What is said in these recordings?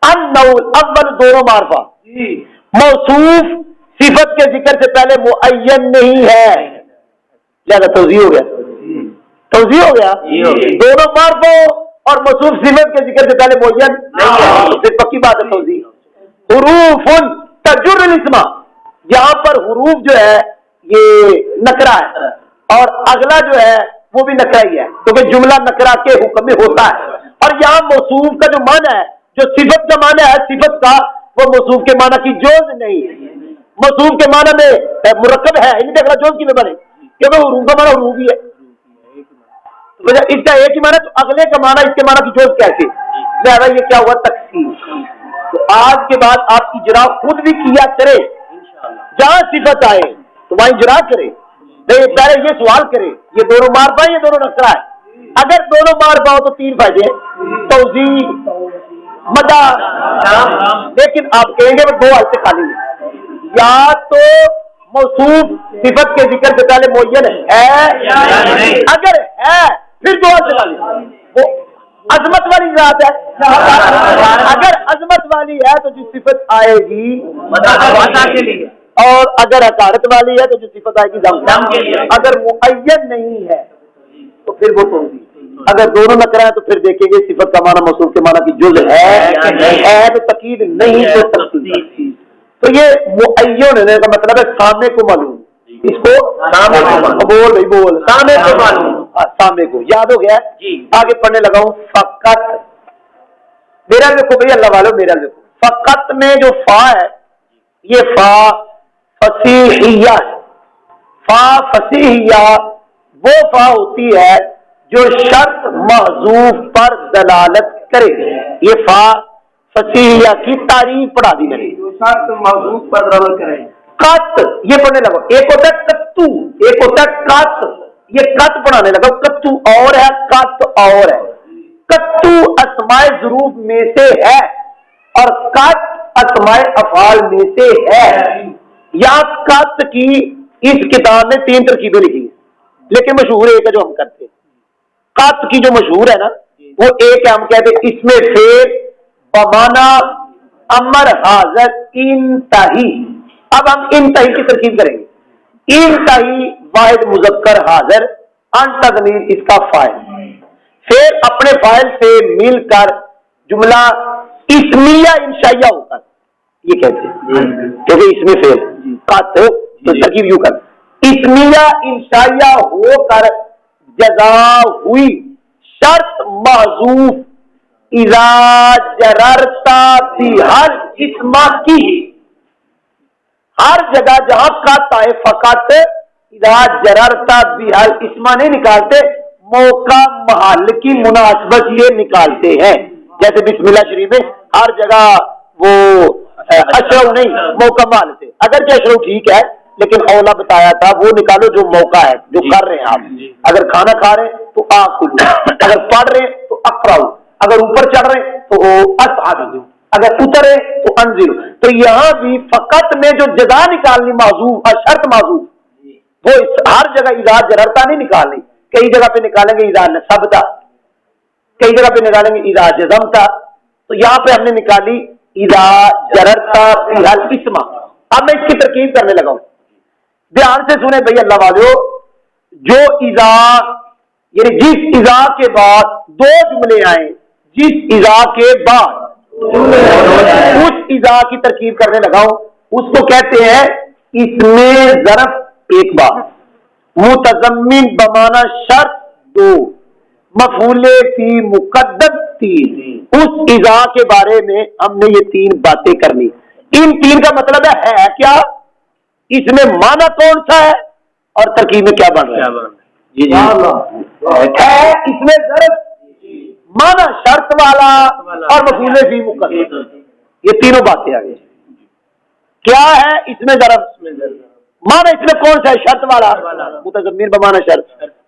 النوع اول دونوں معرفہ موصوف صفت کے ذکر سے پہلے معین نہیں ہے. زیادہ توضیح ہو گیا دونوں معرفوں اور موصوف صفت کے ذکر سے پہلے معین نہیں ہے. پھر پکی بات ہے توضیح. حروف تجر الاسم، یہاں پر حروف جو ہے یہ نکرہ ہے اور اگلا جو ہے وہ بھی نکرہ ہی ہے کیونکہ جملہ نکرہ کے حکم میں ہوتا ہے. اور یہاں موصوف کا جو معنی ہے جو صفت کا معنی ہے صفت کا وہ موصوف کے معنی کی جوز نہیں ہے. موصوف کے معنی میں مرکب ہے ان کے اگلا جوز کی میں بنے کیونکہ حروف کا معنی حروف ہی ہے. اس کا ایک ہی معنی تو اگلے کا معنی اس کے معنی کی جوز کیسے؟ لہذا یہ کیا ہوا تقسیم. تو آج کے بعد آپ اجرا خود بھی کیا کرے، جہاں صفت آئے تو وہاں اجرا کرے. پہلے یہ سوال کرے یہ دونوں معرفہ ہے یہ دونوں نکرہ ہے. اگر دونوں معرفہ ہو تو تین فائدے ہیں، توضیح مدہ. لیکن آپ کہیں گے وہ دو حالتیں خالی ہیں، یا تو موصوف صفت کے ذکر سے پہلے معین ہے، اگر ہے پھر دو حالتیں خالی وہ عظمت والی ذات ہے. اگر عظمت والی ہے تو جو صفت آئے گی اور اگر حقارت والی ہے تو جو صفت آئے گی دم کے لیے. اگر معین نہیں ہے تو پھر وہ توضیح. اگر دونوں نکرہ ہیں تو پھر دیکھیں گے صفت کا معنی موصوف کے معنی کی جز ہے تو تقید نہیں ہو سکتی. تو یہ معین ہونے کا مطلب ہے سامنے کو معلوم. اس کو بول سامنے کو معلوم، سامنے کو یاد ہو گیا. آگے پڑھنے لگا ہوں. فقط میرا دیکھو بھائی اللہ والو میرا دیکھو. فقط میں جو فا ہے یہ فا فصیحیہ ہے. فا فصیحیہ وہ فا ہوتی ہے جو شرط محذوف پر دلالت کرے. یہ فا فصیحیہ کی تعریف پڑھا دی میں نے. شرط محذوف پر دلالت کرے. قط یہ پڑھنے لگا. ایک ہوتا ہے قطو، ایک ہوتا ہے قط. یہ قط پڑھانے لگا. قطو اور ہے قط اور ہے. قطو اسماء ظروف میں سے ہے اور قط اسماء افعال میں سے ہے. یا قط کی اس کتاب میں تین ترکیبیں لکھی لیکن مشہور ایک ہے جو ہم کرتے ہیں. قط کی جو مشہور ہے نا وہ ایک ہے ہم کہتے ہیں اس میں فعل بمانا امر حاضر انتہی. اب ہم انتہی کی ترکیب کریں گے. انتہی واحد مذکر حاضر انت ضمیر اس کا فاعل پھر اپنے فاعل سے مل کر جملہ اسمیہ انشائیہ ہو کر یہ کہتے ہیں کیونکہ اس میں فعل قط تو ترکیب یوں کر اسمیہ انشائیہ ہو کر جزا ہوئی شرط محذوف اذا جررتا بہر اسم کی. ہر جگہ جہاں قط آئے فقط اذا جررتا بہر اسم نہیں نکالتے، موقع محل کی مناسبت یہ نکالتے ہیں. جیسے بسم اللہ شریف میں ہر جگہ وہ اشرو نہیں موقع محل سے. اگر کہ اشرو ٹھیک ہے لیکن اولا بتایا تھا وہ نکالو جو موقع ہے جو کر رہے ہیں آپ. اگر کھانا کھا رہے ہیں تو آکلو، اگر پڑھ رہے ہیں تو اقراؤ، اگر اوپر چڑھ رہے ہیں تو اسعدو، اگر اترے تو انزلو. تو یہاں بھی فقط میں جو جزا نکالنی معذوف اور شرط معذوف وہ ہر جگہ اذا جررتا نہیں نکالنی. کئی جگہ پہ نکالیں گے اذا نصبتا، کئی جگہ پہ نکالیں گے اذا جزمتا. تو یہاں پہ ہم نے نکالی اذا جررتا بہر اسم. اب میں اس کی ترکیب کرنے لگا ہوں. دھیان سے سنیں بھائی اللہ والو. جو اذا یعنی جس اذا کے بعد دو جملے آئیں، جس اذا کے بعد اس اذا کی ترکیب کرنے لگا ہوں. اس کو کہتے ہیں اس میں ظرف ایک بار، متضمن بمانا شرط دو، مفعول فی مقدم تین. اس اذا کے بارے میں ہم نے یہ تین باتیں کرنی. ان تین کا مطلب ہے کیا، اس میں معنی کون سا ہے اور ترکیب میں کیا بن رہا ہے. جی جی ہے اس میں ظرف معنی شرط والا اور مفعول فی مقدم. یہ تینوں باتیں آگے کیا ہے. اس میں ظرف معنی اس میں کون سا ہے شرط والا متضمن بمعنی شرط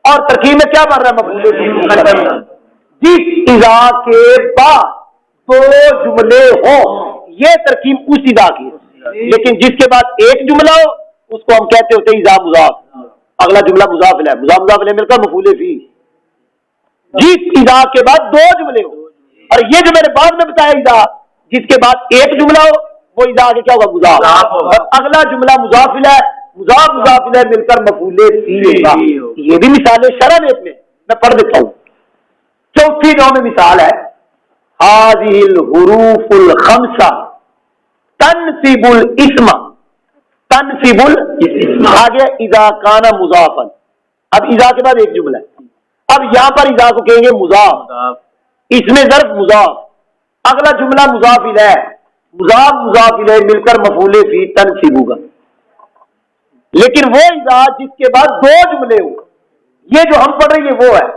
اور ترکیب میں کیا بن رہا ہے مفعول فی مقدم. جس اذا کے بعد دو جملے ہوں یہ ترکیب اس اذا کی ہے. لیکن جس کے بعد ایک جملہ ہو اس کو ہم کہتے ہوتے اذا مضاف، اگلا جملہ مضاف الیہ، مضاف الیہ مل کر مفعول فی. جس اذا کے بعد دو جملے ہو اور یہ جو میں نے بعد میں بتایا اذا جس کے بعد ایک جملہ ہو وہ اذا آگے کیا ہوگا؟ مضاف، اور اگلا جملہ مضاف الیہ مضاف الیہ مل کر مفعول فی ہوگا۔ یہ بھی مثالیں شرح میں پڑھ دیتا ہوں۔ چوتھی نوع میں مثال ہے هذه الحروف الخمسہ تنصب الاسم، تنصب الاسم آگے اذا کان مضافا۔ اب اذا کے بعد ایک جملہ ہے، اب یہاں پر اذا کو کہیں گے مضاف، اس میں ظرف مضاف، اگلا جملہ مضاف الیہ مضاف الیہ مل کر مفعول فی تنصب ہوگا۔ لیکن وہ اذا جس کے بعد دو جملے ہو، یہ جو ہم پڑھ رہے ہیں وہ ہے،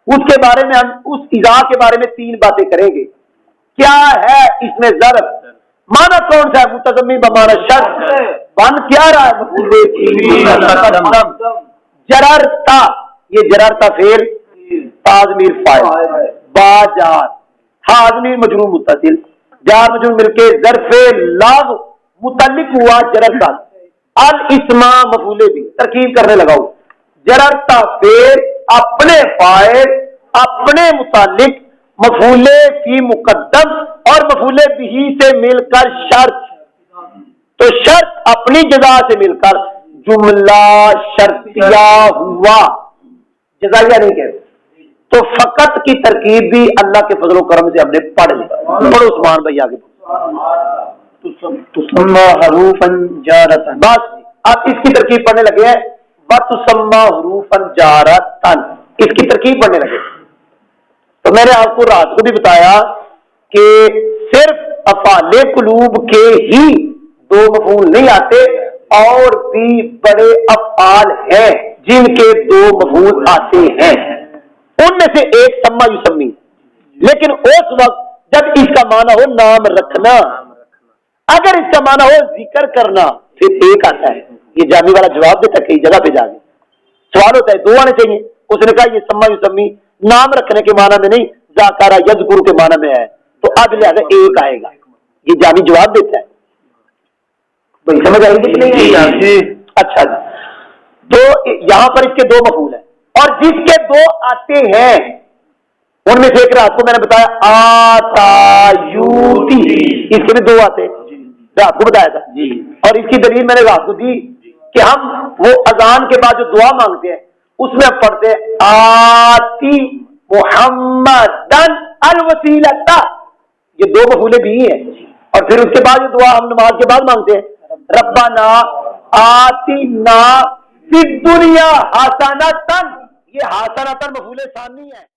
اس کے بارے میں ہم اس اذا کے بارے میں تین باتیں کریں گے۔ کیا ہے اس میں ظرف؟ معنی کون سا ہے؟ متضمن بمعنی شرط، بن کیا رہا ہے؟ مفعول۔ جررتا، یہ جررتا فعل تاضمیر فاعل، با جار، حاضمیر مجرور متصل، جار مجرور مل کے ظرف لاغ متعلق ہوا جررتا، الاسم مفعول بھی، ترکیب کرنے لگاؤ۔ جررتا فعل اپنے فاعل اپنے متعلق مفعول فی مقدم اور مفعول بھی سے مل کر شرط، تو شرط اپنی جزا سے مل کر جملہ شرطیہ ہوا، جزائیہ نہیں کہتے۔ تو فقط کی ترکیب بھی اللہ کے فضل و کرم سے ہم نے پڑھ لی۔ پڑھو عثمان بھائی آگے۔ تسمى حروفا جارتا، بس اب اس کی ترکیب پڑھنے لگے ہیں۔ وَتُسَمَّى حُرُوفًا جَارَةً، اس کی ترکیب پڑھنے لگے۔ تو میں نے آپ کو رات کو بھی بتایا کہ صرف افعال قلوب کے ہی دو مفعول نہیں آتے، اور بھی بڑے افعال ہیں جن کے دو مفعول آتے ہیں، ان میں سے ایک سما یسمی، لیکن اس وقت جب اس کا معنی ہو نام رکھنا، اگر اس کا معنی ہو ذکر کرنا، پھر ایک آتا ہے۔ یہ جامی والا جواب دیتا کئی جگہ پہ جا کے سوال ہوتا ہے دو آنے چاہیے، اس نے کہا یہ سما یسمی نام رکھنے کے معنی میں نہیں، ذاکرہ یذکر کے معنی میں ہے، تو اب لہذا ایک آئے گا۔ یہ جامی جواب دیتا ہے، بھائی سمجھ آئے گی کہ نہیں؟ اچھا جی، تو یہاں پر اس کے دو مفعول ہیں، اور جس کے دو آتے ہیں ان میں سے ایک رات کو میں نے بتایا آتا یوتی، اس کے بھی دو آتے ہیں، رات کو بتایا تھا، اور اس کی دلیل میں نے رات کو دی کہ ہم وہ اذان کے بعد جو دعا مانگتے ہیں اس میں ہم پڑھتے ہیں آتی محمدن الوسیلۃ، یہ دو مفعول بھی ہیں، اور پھر اس کے بعد جو دعا ہم نماز کے بعد مانگتے ہیں ربنا آتنا فی الدنیا حسنۃ، یہ حسنۃ مفعول ثانی ہے۔